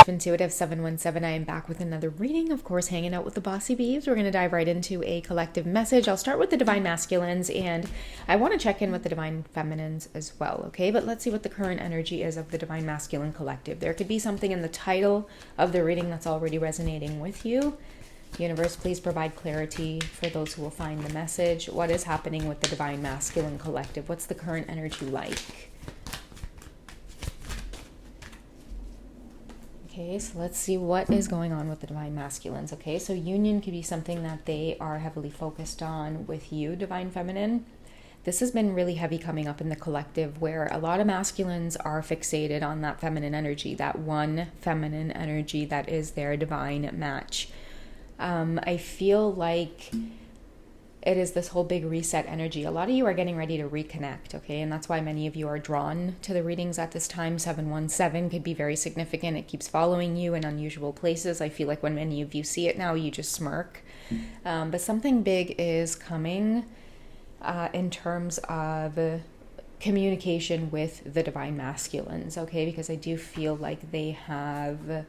Intuitive 717, I am back with another reading, of course, hanging out with the Bossy Bees. We're going to dive right into a collective message. I'll start with the Divine Masculines, and I want to check in with the Divine Feminines as well, okay? But let's see what the current energy is of the Divine Masculine Collective. There could be something in the title of the reading that's already resonating with you. Universe, please provide clarity for those who will find the message. What is happening with the Divine Masculine Collective? What's the current energy like? Okay, so let's see what is going on with the Divine Masculines. Okay, so union could be something that they are heavily focused on with you, Divine Feminine. This has been really heavy coming up in the collective, where a lot of masculines are fixated on that feminine energy, that one feminine energy that is their divine match. I feel like it is this whole big reset energy. A lot of you are getting ready to reconnect, okay? And that's why many of you are drawn to the readings at this time. 717 could be very significant. It keeps following you in unusual places. I feel like when many of you see it now, you just smirk. But something big is coming in terms of communication with the Divine Masculines, okay? Because I do feel like they have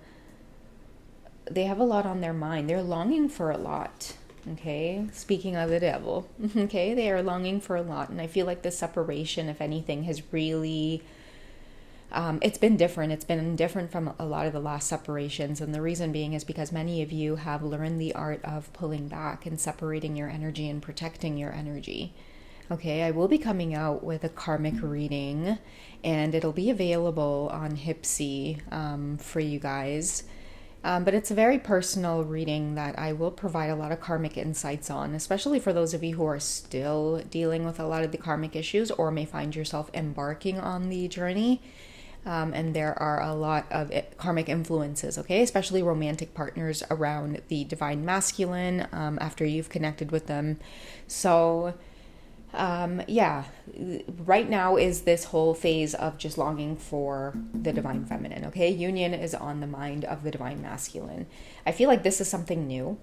a lot on their mind. They're longing for a lot. Okay, speaking of the devil, okay, they are longing for a lot. And I feel like the separation, if anything, has really, it's been different. It's been different from a lot of the last separations. And the reason being is because many of you have learned the art of pulling back and separating your energy and protecting your energy. Okay, I will be coming out with a karmic reading, and it'll be available on HYPSEE for you guys. But it's a very personal reading that I will provide a lot of karmic insights on, especially for those of you who are still dealing with a lot of the karmic issues or may find yourself embarking on the journey. And there are a lot of karmic influences, okay, especially romantic partners around the Divine Masculine after you've connected with them. So yeah, right now is this whole phase of just longing for the Divine Feminine, okay? Union is on the mind of the Divine Masculine. I feel like this is something new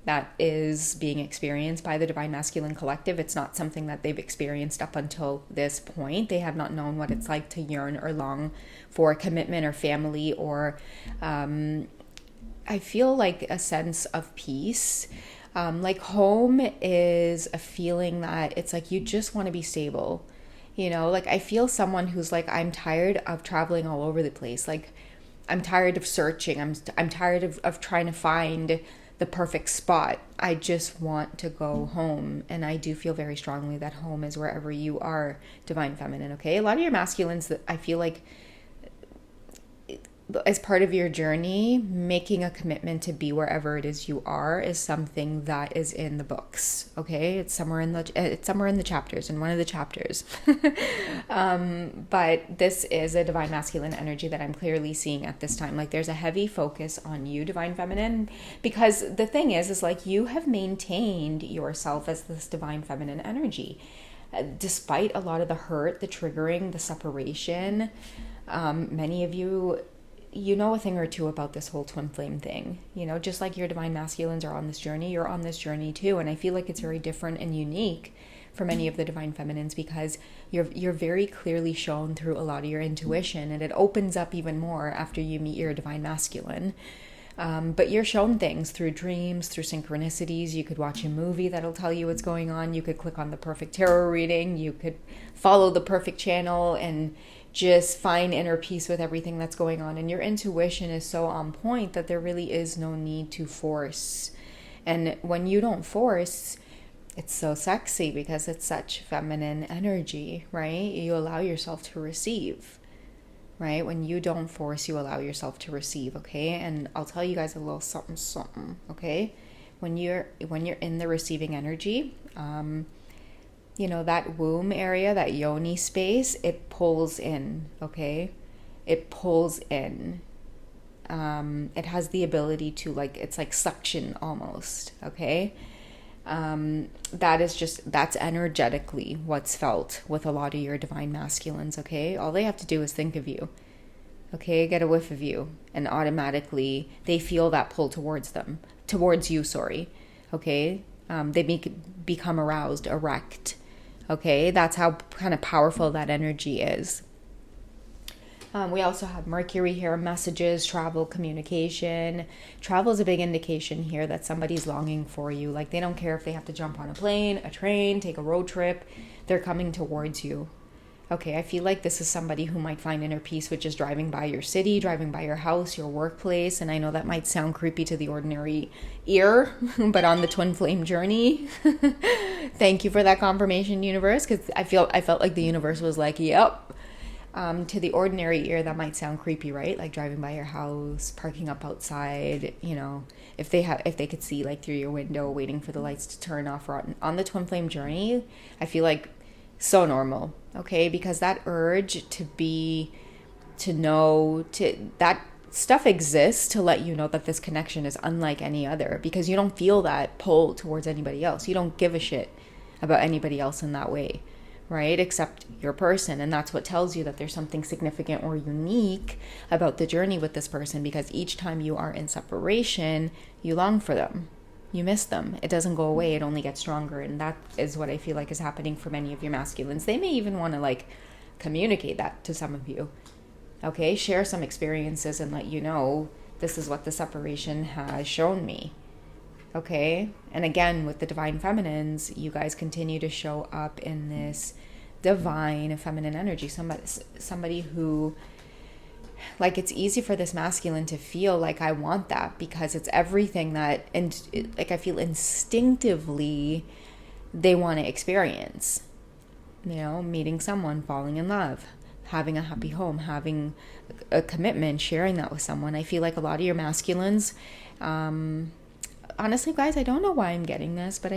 that is being experienced by the Divine Masculine Collective. It's not something that they've experienced up until this point. They have not known what it's like to yearn or long for commitment or family or I feel like a sense of peace. Like home is a feeling that it's like you just want to be stable, you know, like I feel someone who's like, I'm tired of traveling all over the place. Like I'm tired of searching. I'm tired of trying to find the perfect spot. I just want to go home. And I do feel very strongly that home is wherever you are, Divine Feminine. Okay. A lot of your masculines that I feel like as part of your journey, making a commitment to be wherever it is you are is something that is in the books. Okay, it's somewhere in the chapters, in one of the chapters. But this is a Divine Masculine energy that I'm clearly seeing at this time. Like there's a heavy focus on you, Divine Feminine, because the thing is like you have maintained yourself as this Divine Feminine energy, despite a lot of the hurt, the triggering, the separation. Many of you. You know a thing or two about this whole twin flame thing, you know, just like your Divine Masculines are on this journey, you're on this journey too. And I feel like it's very different and unique for many of the Divine Feminines because you're very clearly shown through a lot of your intuition, and it opens up even more after you meet your Divine Masculine. But you're shown things through dreams, through synchronicities. You could watch a movie that'll tell you what's going on. You could click on the perfect tarot reading. You could follow the perfect channel and just find inner peace with everything that's going on. And your intuition is so on point that there really is no need to force. And when you don't force, it's so sexy because it's such feminine energy, right? You allow yourself to receive, right? When you don't force, you allow yourself to receive, okay? And I'll tell you guys a little something, okay? When you're in the receiving energy, you know, that womb area, that yoni space, it pulls in, okay? It pulls in. It has the ability to, like, it's like suction almost, okay? That's energetically what's felt with a lot of your Divine Masculines, okay? All they have to do is think of you, okay? Get a whiff of you, and automatically they feel that pull towards you, okay? They become aroused, erect, okay? That's how kind of powerful that energy is. We also have Mercury here, messages, travel, communication. Travel is a big indication here that somebody's longing for you. Like they don't care if they have to jump on a plane, a train, take a road trip. They're coming towards you. Okay, I feel like this is somebody who might find inner peace with just driving by your city, driving by your house, your workplace. And I know that might sound creepy to the ordinary ear, but on the twin flame journey, thank you for that confirmation, universe, because I felt like the universe was like, yep. To the ordinary ear, that might sound creepy, right? Like driving by your house, parking up outside, you know, if they could see like through your window, waiting for the lights to turn off. Or on the twin flame journey, I feel like so normal, okay? Because that urge to know, that stuff exists to let you know that this connection is unlike any other, because you don't feel that pull towards anybody else. You don't give a shit about anybody else in that way, right? Except your person. And that's what tells you that there's something significant or unique about the journey with this person, because each time you are in separation, you long for them. You miss them. It doesn't go away. It only gets stronger. And that is what I feel like is happening for many of your masculines. They may even want to like communicate that to some of you. Okay, share some experiences and let you know, this is what the separation has shown me. Okay, and again, with the divine feminines, you guys continue to show up in this divine feminine energy. Somebody who, like, it's easy for this masculine to feel like, I want that, because it's everything that, and like, I feel instinctively they want to experience. You know, meeting someone, falling in love, having a happy home, having a commitment, sharing that with someone. I feel like a lot of your masculines, honestly, guys, I don't know why I'm getting this, but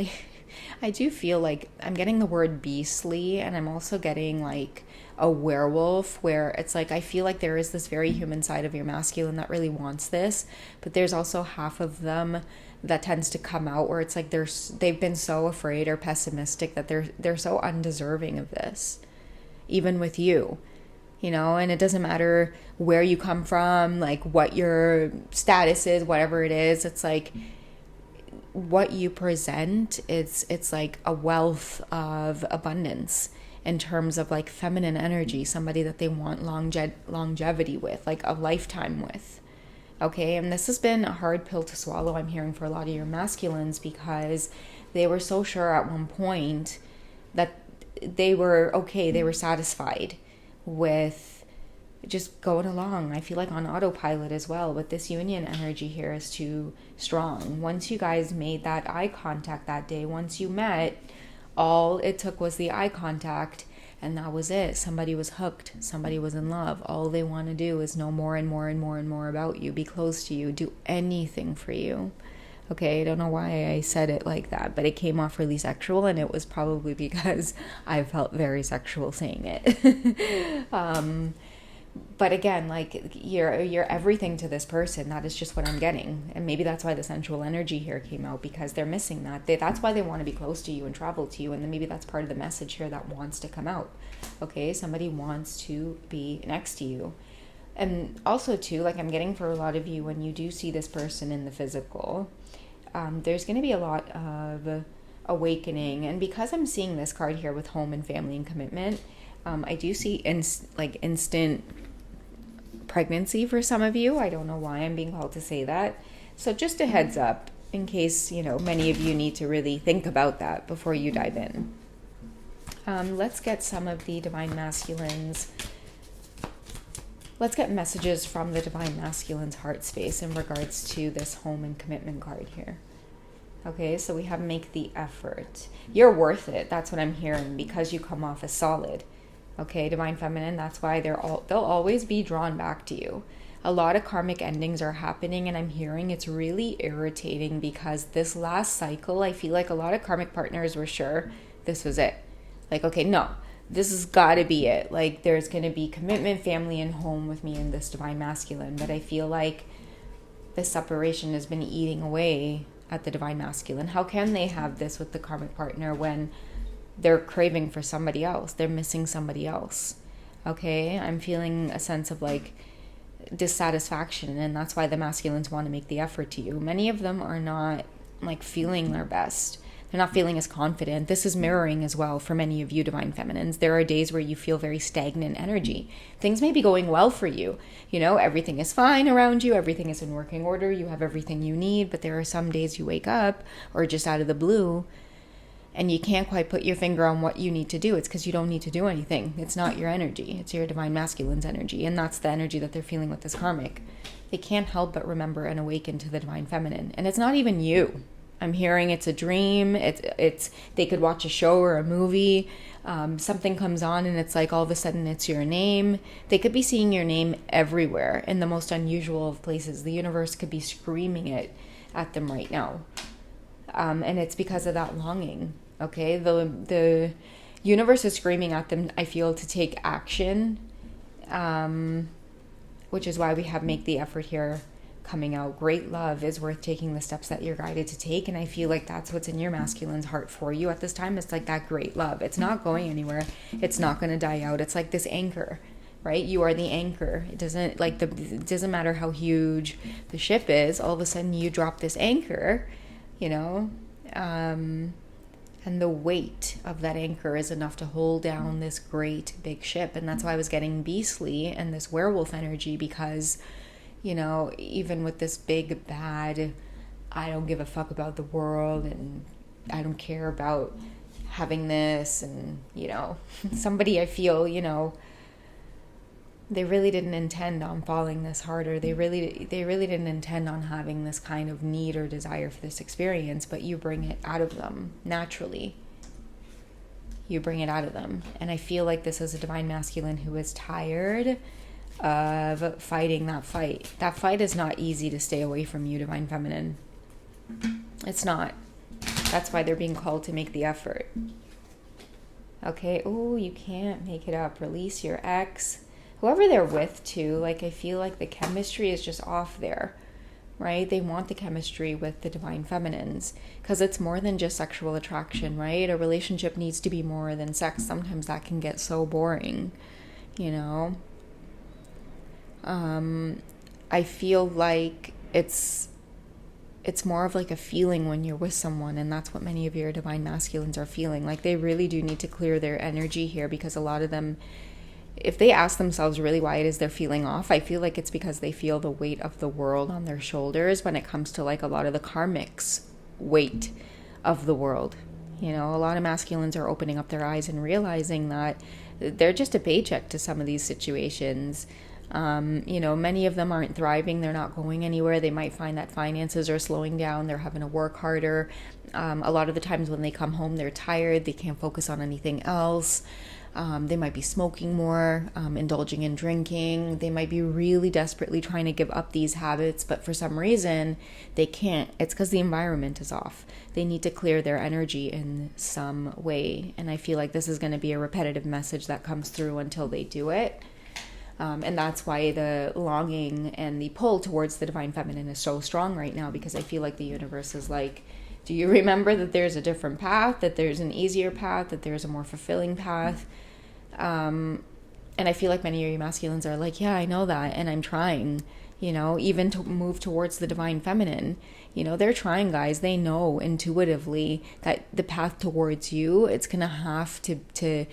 I do feel like I'm getting the word beastly, and I'm also getting like a werewolf, where it's like, I feel like there is this very human side of your masculine that really wants this, but there's also half of them that tends to come out where it's like they've been so afraid or pessimistic that they're so undeserving of this, even with you. You know, and it doesn't matter where you come from, like what your status is, whatever it is. It's like, what you present, it's like a wealth of abundance in terms of like feminine energy, somebody that they want longevity with, like a lifetime with. Okay, and this has been a hard pill to swallow, I'm hearing, for a lot of your masculines, because they were so sure at one point that they were okay, they were satisfied with just going along. I feel like on autopilot as well, but this union energy here is too strong. Once you guys made that eye contact that day, once you met, all it took was the eye contact, and that was it. Somebody was hooked. Somebody was in love. All they want to do is know more and more and more and more about you, be close to you, do anything for you. Okay, I don't know why I said it like that, but it came off really sexual, and it was probably because I felt very sexual saying it. But again, like, you're everything to this person. That is just what I'm getting. And maybe that's why the sensual energy here came out, because they're missing that. That's why they want to be close to you and travel to you. And then maybe that's part of the message here that wants to come out. Okay, somebody wants to be next to you. And also too, like, I'm getting for a lot of you, when you do see this person in the physical, there's going to be a lot of awakening. And because I'm seeing this card here with home and family and commitment, I do see instant pregnancy for some of you. I don't know why I'm being called to say that. So just a heads up, in case, you know, many of you need to really think about that before you dive in. Let's get some of the divine masculines. Let's get messages from the divine masculine's heart space in regards to this home and commitment card here. Okay, so we have make the effort. You're worth it. That's what I'm hearing, because you come off as solid. Okay, divine feminine, that's why they'll always be drawn back to you. A lot of karmic endings are happening, and I'm hearing it's really irritating, because this last cycle, I feel like a lot of karmic partners were sure this was it. Like, okay, no, this has got to be it. Like, there's going to be commitment, family, and home with me in this divine masculine. But I feel like this separation has been eating away at the divine masculine. How can they have this with the karmic partner when they're craving for somebody else? They're missing somebody else. Okay, I'm feeling a sense of like dissatisfaction, and that's why the masculines want to make the effort to you. Many of them are not like feeling their best. They're not feeling as confident. This is mirroring as well for many of you divine feminines. There are days where you feel very stagnant energy. Things may be going well for you. You know, everything is fine around you. Everything is in working order. You have everything you need. But there are some days you wake up, or just out of the blue, and you can't quite put your finger on what you need to do. It's because you don't need to do anything. It's not your energy. It's your divine masculine's energy. And that's the energy that they're feeling with this karmic. They can't help but remember and awaken to the divine feminine. And it's not even you. I'm hearing it's a dream. It's they could watch a show or a movie. Something comes on and it's like all of a sudden it's your name. They could be seeing your name everywhere in the most unusual of places. The universe could be screaming it at them right now. And it's because of that longing. Okay, the universe is screaming at them, I feel, to take action, which is why we have make the effort here coming out. Great love is worth taking the steps that you're guided to take. And I feel like that's what's in your masculine's heart for you at this time. It's like that great love. It's not going anywhere. It's not going to die out. It's like this anchor, right? You are the anchor. It doesn't matter how huge the ship is. All of a sudden you drop this anchor, you know, and the weight of that anchor is enough to hold down this great big ship. And that's why I was getting beastly and this werewolf energy, because, you know, even with this big bad, I don't give a fuck about the world and I don't care about having this, and, you know, somebody I feel, you know, they really didn't intend on falling this hard, or they really didn't intend on having this kind of need or desire for this experience, but you bring it out of them naturally. You bring it out of them. And I feel like this is a divine masculine who is tired of fighting that fight. That fight is not easy to stay away from you, divine feminine. It's not. That's why they're being called to make the effort. Okay, oh, you can't make it up. Release your ex. Whoever they're with too, like I feel like the chemistry is just off there, right? They want the chemistry with the divine feminines because it's more than just sexual attraction, right? A relationship needs to be more than sex. Sometimes that can get so boring, you know? I feel like it's more of like a feeling when you're with someone, and that's what many of your divine masculines are feeling. Like they really do need to clear their energy here, because a lot of them, if they ask themselves really why it is they're feeling off, I feel like it's because they feel the weight of the world on their shoulders when it comes to like a lot of the karmic's weight of the world. You know, a lot of masculines are opening up their eyes and realizing that they're just a paycheck to some of these situations. You know, many of them aren't thriving. They're not going anywhere. They might find that finances are slowing down. They're having to work harder. A lot of the times when they come home, they're tired. They can't focus on anything else. They might be smoking more, indulging in drinking. They might be really desperately trying to give up these habits, but for some reason they can't. It's because the environment is off. They need to clear their energy in some way. And I feel like this is going to be a repetitive message that comes through until they do it. And that's why the longing and the pull towards the divine feminine is so strong right now, because I feel like the universe is like, do you remember that there's a different path, that there's an easier path, that there's a more fulfilling path? And I feel like many of you masculines are like, yeah, I know that, and I'm trying, you know, even to move towards the divine feminine. You know, they're trying, guys. They know intuitively that the path towards you, it's going to have to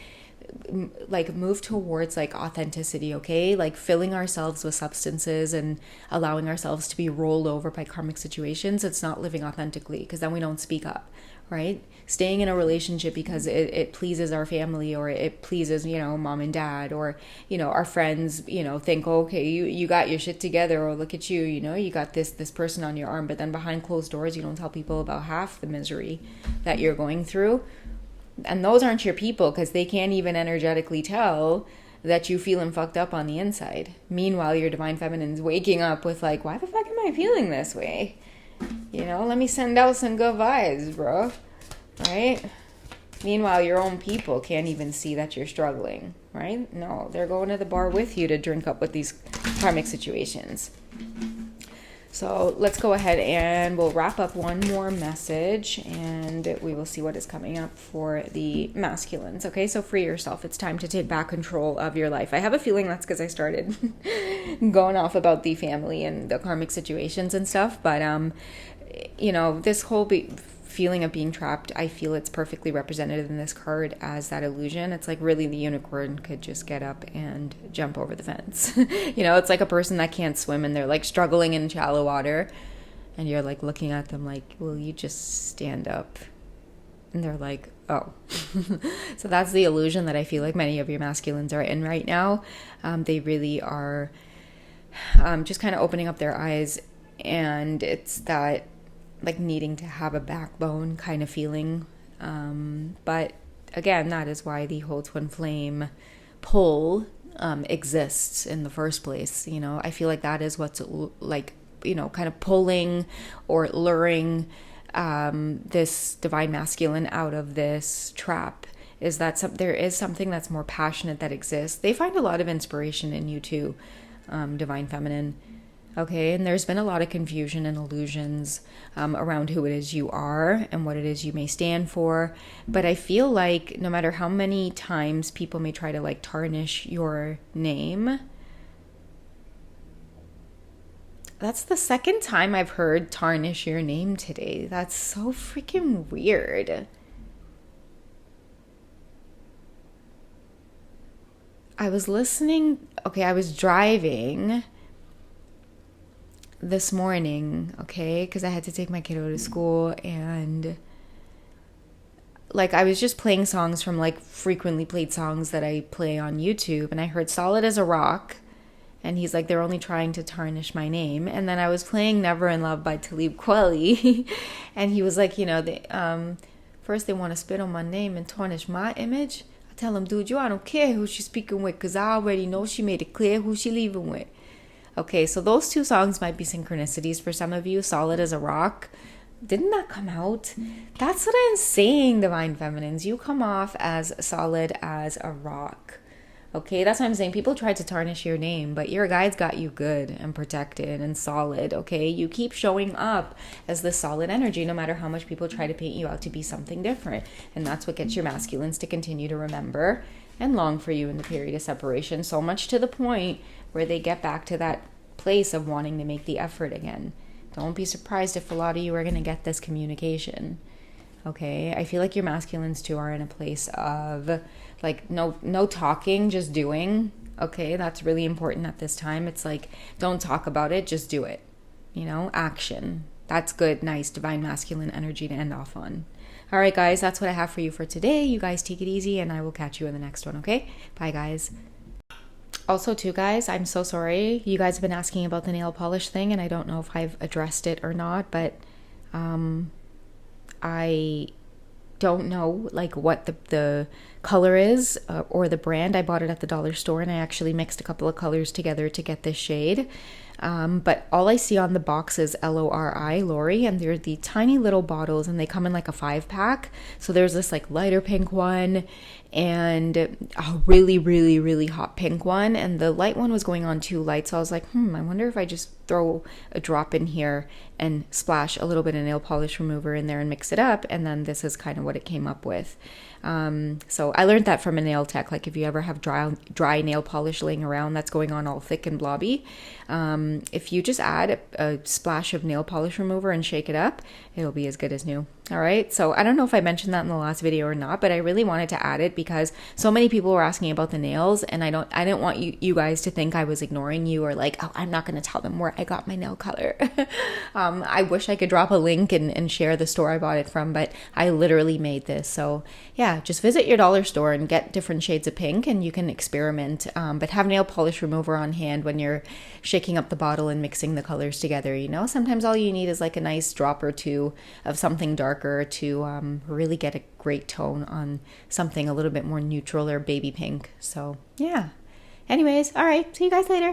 like move towards like authenticity, okay? Like filling ourselves with substances and allowing ourselves to be rolled over by karmic situations. It's not living authentically, because then we don't speak up, right? Staying in a relationship because it pleases our family, or it pleases, you know, mom and dad, or, you know, our friends, you know, think, oh, okay, you got your shit together, or look at you, you know, you got this person on your arm, but then behind closed doors, you don't tell people about half the misery that you're going through. And those aren't your people, because they can't even energetically tell that you feeling fucked up on the inside. Meanwhile, your divine feminine's waking up with like, why the fuck am I feeling this way? You know, let me send out some good vibes, bro. Right? Meanwhile, your own people can't even see that you're struggling, right? No, they're going to the bar with you to drink up with these karmic situations. So let's go ahead and we'll wrap up one more message, and we will see what is coming up for the masculines. Okay, so free yourself. It's time to take back control of your life. I have a feeling that's because I started going off about the family and the karmic situations and stuff. But, you know, this whole feeling of being trapped, I feel it's perfectly represented in this card as that illusion. It's like really the unicorn could just get up and jump over the fence. You know, it's like a person that can't swim and they're like struggling in shallow water. And you're like looking at them like, will you just stand up? And they're like, oh. So that's the illusion that I feel like many of your masculines are in right now. They really are just kind of opening up their eyes. And it's that like needing to have a backbone kind of feeling. But again, that is why the whole twin flame pull exists in the first place. You know, I feel like that is what's like, you know, kind of pulling or luring this divine masculine out of this trap, is that there is something that's more passionate that exists. They find a lot of inspiration in you too, divine feminine. Okay, and there's been a lot of confusion and illusions around who it is you are and what it is you may stand for. But I feel like no matter how many times people may try to like tarnish your name, that's the second time I've heard tarnish your name today. That's so freaking weird. I was driving this morning, okay, because I had to take my kiddo to school, and like I was just playing songs from like frequently played songs that I play on YouTube, and I heard Solid as a Rock, and he's like, they're only trying to tarnish my name. And then I was playing Never in Love by Talib Kweli, and he was like, you know, first they want to spit on my name and tarnish my image. I tell him, dude, I don't care who she's speaking with, because I already know she made it clear who she leaving with. Okay, so those two songs might be synchronicities for some of you. Solid as a Rock. Didn't that come out? That's what I'm saying, divine feminines. You come off as solid as a rock. Okay, that's what I'm saying. People tried to tarnish your name, but your guides got you good and protected and solid, okay? You keep showing up as this solid energy no matter how much people try to paint you out to be something different. And that's what gets your masculines to continue to remember and long for you in the period of separation, so much to the point where they get back to that place of wanting to make the effort again. Don't be surprised if a lot of you are going to get this communication. Okay, I feel like your masculines too are in a place of like no talking, just doing. Okay, that's really important at this time. It's like, don't talk about it, just do it. You know, action. That's good, nice, divine masculine energy to end off on. All right, guys, that's what I have for you for today. You guys take it easy, and I will catch you in the next one, okay? Bye, guys. Also, too, guys, I'm so sorry. You guys have been asking about the nail polish thing, and I don't know if I've addressed it or not, but I don't know like what the color is or the brand. I bought it at the dollar store, and I actually mixed a couple of colors together to get this shade. But all I see on the box is LORI, Lori, and they're the tiny little bottles, and they come in like a 5-pack. So there's this like lighter pink one and a really, really, really hot pink one. And the light one was going on too light. So I was like, I wonder if I just throw a drop in here and splash a little bit of nail polish remover in there and mix it up. And then this is kind of what it came up with. So I learned that from a nail tech. Like if you ever have dry nail polish laying around that's going on all thick and blobby, if you just add a splash of nail polish remover and shake it up, it'll be as good as new. All right. So I don't know if I mentioned that in the last video or not, but I really wanted to add it because so many people were asking about the nails, and I didn't want you guys to think I was ignoring you or like, oh, I'm not going to tell them where I got my nail color. I wish I could drop a link and share the store I bought it from, but I literally made this. So yeah, just visit your dollar store and get different shades of pink, and you can experiment. But have nail polish remover on hand when you're shaking up the bottle and mixing the colors together. You know, sometimes all you need is like a nice drop or two of something darker to really get a great tone on something a little bit more neutral or baby pink. So yeah. Anyways, all right. See you guys later.